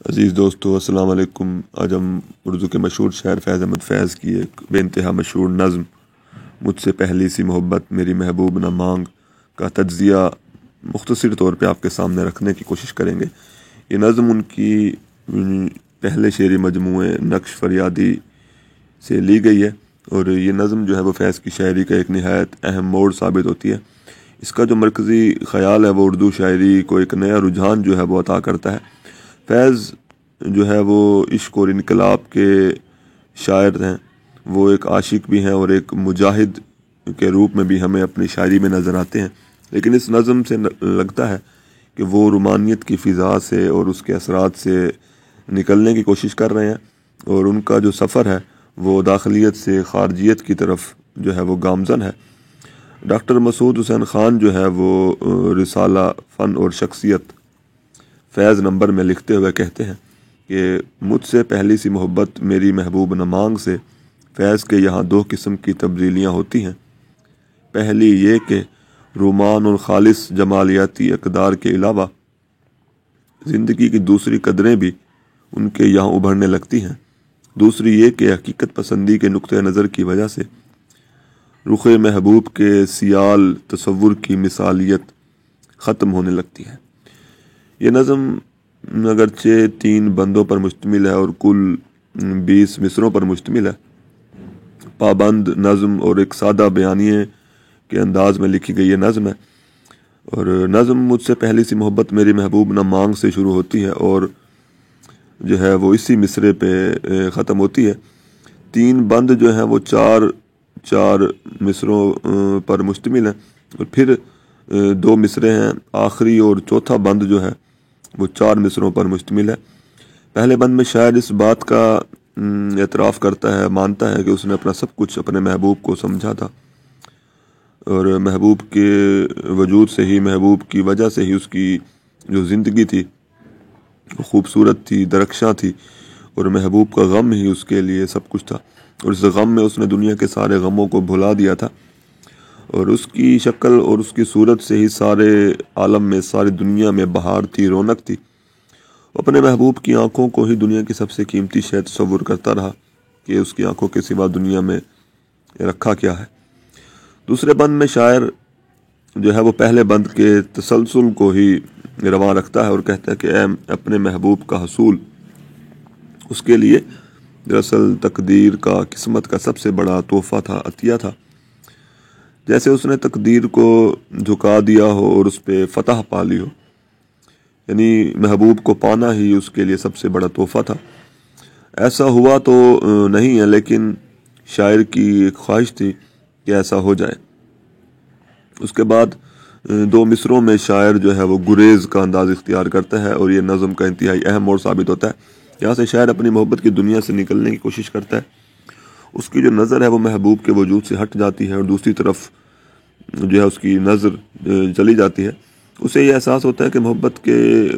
عزیز دوستو السلام علیکم۔ آج ہم اردو کے مشہور شاعر فیض احمد فیض کی ایک بے انتہا مشہور نظم مجھ سے پہلی سی محبت میری محبوب نہ مانگ کا تجزیہ مختصر طور پہ آپ کے سامنے رکھنے کی کوشش کریں گے۔ یہ نظم ان کی پہلے شعری مجموعے نقش فریادی سے لی گئی ہے، اور یہ نظم جو ہے وہ فیض کی شاعری کا ایک نہایت اہم موڑ ثابت ہوتی ہے۔ اس کا جو مرکزی خیال ہے وہ اردو شاعری کو ایک نیا رجحان جو ہے وہ عطا کرتا ہے۔ فیض جو ہے وہ عشق اور انقلاب کے شاعر ہیں، وہ ایک عاشق بھی ہیں اور ایک مجاہد کے روپ میں بھی ہمیں اپنی شاعری میں نظر آتے ہیں، لیکن اس نظم سے لگتا ہے کہ وہ رومانیت کی فضا سے اور اس کے اثرات سے نکلنے کی کوشش کر رہے ہیں، اور ان کا جو سفر ہے وہ داخلیت سے خارجیت کی طرف جو ہے وہ گامزن ہے۔ ڈاکٹر مسعود حسین خان جو ہے وہ رسالہ فن اور شخصیت فیض نمبر میں لکھتے ہوئے کہتے ہیں کہ مجھ سے پہلی سی محبت میری محبوب نہ مانگ سے فیض کے یہاں دو قسم کی تبدیلیاں ہوتی ہیں۔ پہلی یہ کہ رومان اور خالص جمالیاتی اقدار کے علاوہ زندگی کی دوسری قدریں بھی ان کے یہاں ابھرنے لگتی ہیں۔ دوسری یہ کہ حقیقت پسندی کے نقطہ نظر کی وجہ سے رخ محبوب کے سیال تصور کی مثالیت ختم ہونے لگتی ہے۔ یہ نظم اگرچہ 3 بندوں پر مشتمل ہے اور کل 20 مصروں پر مشتمل ہے، پابند نظم اور ایک سادہ بیانیے کے انداز میں لکھی گئی یہ نظم ہے، اور نظم مجھ سے پہلی سی محبت میری محبوب نہ مانگ سے شروع ہوتی ہے اور جو ہے وہ اسی مصرے پہ ختم ہوتی ہے۔ 3 بند جو ہیں وہ چار مصروں پر مشتمل ہیں، اور پھر 2 مصرے ہیں، آخری اور چوتھا بند جو ہے وہ 4 مصروں پر مشتمل ہے۔ پہلے بند میں شاعر اس بات کا اعتراف کرتا ہے، مانتا ہے کہ اس نے اپنا سب کچھ اپنے محبوب کو سمجھا تھا، اور محبوب کے وجود سے ہی، محبوب کی وجہ سے ہی اس کی جو زندگی تھی وہ خوبصورت تھی، درخشاں تھی، اور محبوب کا غم ہی اس کے لیے سب کچھ تھا، اور اس غم میں اس نے دنیا کے سارے غموں کو بھلا دیا تھا، اور اس کی شکل اور اس کی صورت سے ہی سارے عالم میں، ساری دنیا میں بہار تھی، رونق تھی۔ اپنے محبوب کی آنکھوں کو ہی دنیا کی سب سے قیمتی شے تصور کرتا رہا کہ اس کی آنکھوں کے سوا دنیا میں رکھا کیا ہے۔ دوسرے بند میں شاعر جو ہے وہ پہلے بند کے تسلسل کو ہی رواں رکھتا ہے اور کہتا ہے کہ اے اپنے محبوب کا حصول اس کے لیے دراصل تقدیر کا، قسمت کا سب سے بڑا تحفہ تھا، عطیہ تھا۔ جیسے اس نے تقدیر کو جھکا دیا ہو اور اس پہ فتح پا لی ہو، یعنی محبوب کو پانا ہی اس کے لیے سب سے بڑا تحفہ تھا۔ ایسا ہوا تو نہیں ہے، لیکن شاعر کی ایک خواہش تھی کہ ایسا ہو جائے۔ اس کے بعد 2 مصروں میں شاعر جو ہے وہ گریز کا انداز اختیار کرتا ہے، اور یہ نظم کا انتہائی اہم موڑ ثابت ہوتا ہے۔ یہاں سے شاعر اپنی محبت کی دنیا سے نکلنے کی کوشش کرتا ہے، اس کی جو نظر ہے وہ محبوب کے وجود سے ہٹ جاتی ہے، اور دوسری طرف جو ہے اس کی نظر چلی جاتی ہے۔ اسے یہ احساس ہوتا ہے کہ محبت کے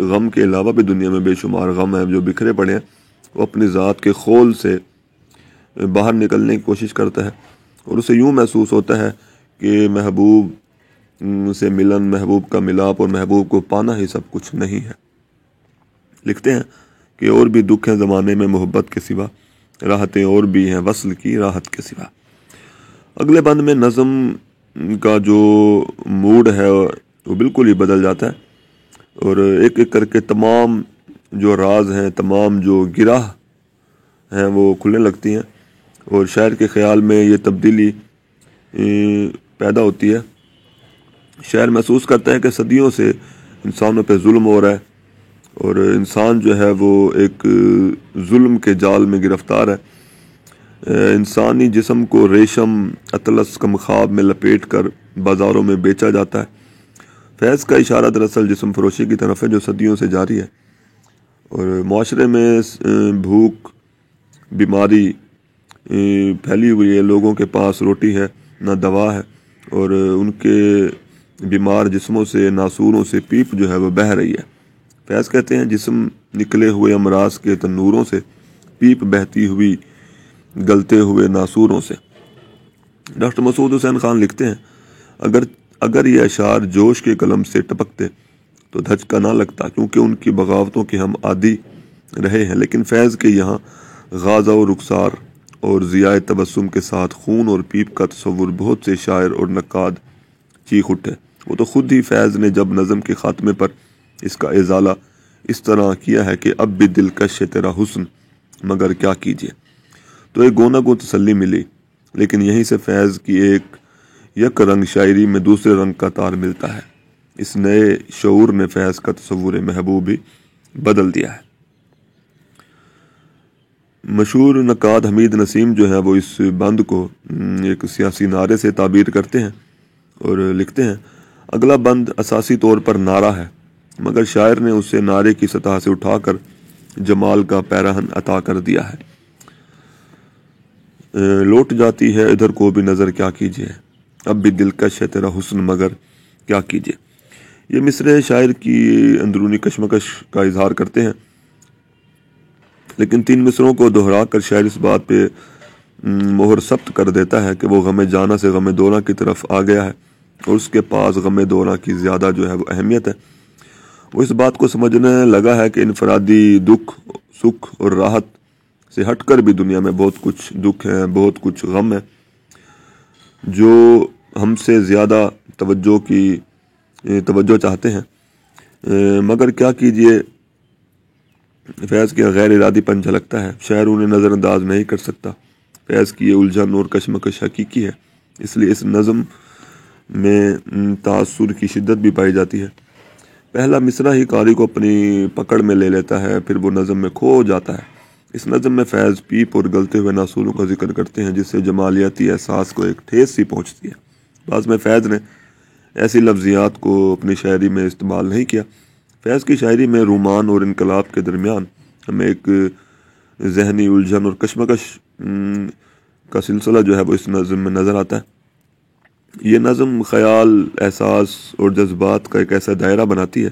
غم کے علاوہ بھی دنیا میں بے شمار غم ہیں جو بکھرے پڑے ہیں۔ وہ اپنی ذات کے خول سے باہر نکلنے کی کوشش کرتا ہے، اور اسے یوں محسوس ہوتا ہے کہ محبوب سے ملن، محبوب کا ملاپ اور محبوب کو پانا ہی سب کچھ نہیں ہے۔ لکھتے ہیں کہ اور بھی دکھ ہیں زمانے میں محبت کے سوا، راحتیں اور بھی ہیں وصل کی راحت کے سوا۔ اگلے بند میں نظم کا جو موڈ ہے وہ بالکل ہی بدل جاتا ہے، اور ایک ایک کر کے تمام جو راز ہیں، تمام جو گرہ ہیں وہ کھلنے لگتی ہیں، اور شاعر کے خیال میں یہ تبدیلی پیدا ہوتی ہے۔ شاعر محسوس کرتا ہے کہ صدیوں سے انسانوں پہ ظلم ہو رہا ہے، اور انسان جو ہے وہ ایک ظلم کے جال میں گرفتار ہے۔ انسانی جسم کو ریشم اطلس کمخاب میں لپیٹ کر بازاروں میں بیچا جاتا ہے۔ فیض کا اشارہ دراصل جسم فروشی کی طرف ہے جو صدیوں سے جاری ہے، اور معاشرے میں بھوک، بیماری پھیلی ہوئی ہے، لوگوں کے پاس روٹی ہے نہ دوا ہے، اور ان کے بیمار جسموں سے، ناسوروں سے پیپ جو ہے وہ بہہ رہی ہے۔ فیض کہتے ہیں جسم نکلے ہوئے امراض کے تنوروں سے، پیپ بہتی ہوئی گلتے ہوئے ناسوروں سے۔ ڈاکٹر مسعود حسین خان لکھتے ہیں اگر یہ اشعار جوش کے قلم سے ٹپکتے تو دھچکا نہ لگتا، کیونکہ ان کی بغاوتوں کے ہم عادی رہے ہیں، لیکن فیض کے یہاں غازہ و رخسار اور ضیاء تبسم کے ساتھ خون اور پیپ کا تصور بہت سے شاعر اور نقاد چیخ اٹھے۔ وہ تو خود ہی فیض نے جب نظم کے خاتمے پر اس کا ازالہ اس طرح کیا ہے کہ اب بھی دلکش ہے تیرا حسن مگر کیا کیجیے، تو ایک گونا گو تسلی ملی، لیکن یہیں سے فیض کی ایک یک رنگ شاعری میں دوسرے رنگ کا تار ملتا ہے۔ اس نئے شعور نے فیض کا تصور محبوب بھی بدل دیا ہے۔ مشہور نقاد حمید نسیم جو ہے وہ اس بند کو ایک سیاسی نعرے سے تعبیر کرتے ہیں اور لکھتے ہیں، اگلا بند اساسی طور پر نعرہ ہے، مگر شاعر نے اسے نعرے کی سطح سے اٹھا کر جمال کا پیراہن عطا کر دیا ہے۔ لوٹ جاتی ہے ادھر کو بھی نظر کیا کیجیے، اب بھی دلکش ہے تیرا حسن مگر کیا کیجیے۔ یہ مصرعے شاعر کی اندرونی کشمکش کا اظہار کرتے ہیں، لیکن 3 مصروں کو دہرا کر شاعر اس بات پہ مہر ثبت کر دیتا ہے کہ وہ غم جانا سے غم دونا کی طرف آ گیا ہے اور اس کے پاس غم دونا کی زیادہ جو ہے وہ اہمیت ہے۔ وہ اس بات کو سمجھنے لگا ہے کہ انفرادی دکھ، سکھ اور راحت سے ہٹ کر بھی دنیا میں بہت کچھ دکھ ہے، بہت کچھ غم ہے جو ہم سے زیادہ توجہ چاہتے ہیں، مگر کیا کیجیے فیض کے غیر ارادی پن جھلکتا ہے، شاعر انہیں نظر انداز نہیں کر سکتا۔ فیض کی یہ الجھن اور کشمکش حقیقی ہے، اس لیے اس نظم میں تاثر کی شدت بھی پائی جاتی ہے۔ پہلا مصرع ہی قاری کو اپنی پکڑ میں لے لیتا ہے، پھر وہ نظم میں کھو جاتا ہے۔ اس نظم میں فیض پیپ اور گلتے ہوئے ناصوروں کا ذکر کرتے ہیں، جس سے جمالیاتی احساس کو ایک ٹھیس سی پہنچتی ہے۔ بعض میں فیض نے ایسی لفظیات کو اپنی شاعری میں استعمال نہیں کیا۔ فیض کی شاعری میں رومان اور انقلاب کے درمیان ہمیں ایک ذہنی الجھن اور کشمکش کا سلسلہ جو ہے وہ اس نظم میں نظر آتا ہے۔ یہ نظم خیال، احساس اور جذبات کا ایک ایسا دائرہ بناتی ہے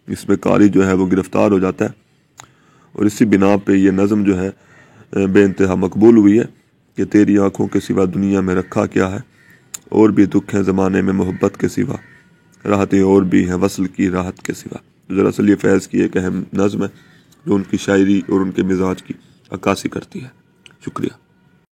جس میں قاری جو ہے وہ گرفتار ہو جاتا ہے، اور اسی بنا پہ یہ نظم جو ہے بے انتہا مقبول ہوئی ہے کہ تیری آنکھوں کے سوا دنیا میں رکھا کیا ہے، اور بھی دکھ ہیں زمانے میں محبت کے سوا، راحتیں اور بھی ہیں وصل کی راحت کے سوا۔ دراصل یہ فیض کی ایک اہم نظم ہے جو ان کی شاعری اور ان کے مزاج کی عکاسی کرتی ہے۔ شکریہ۔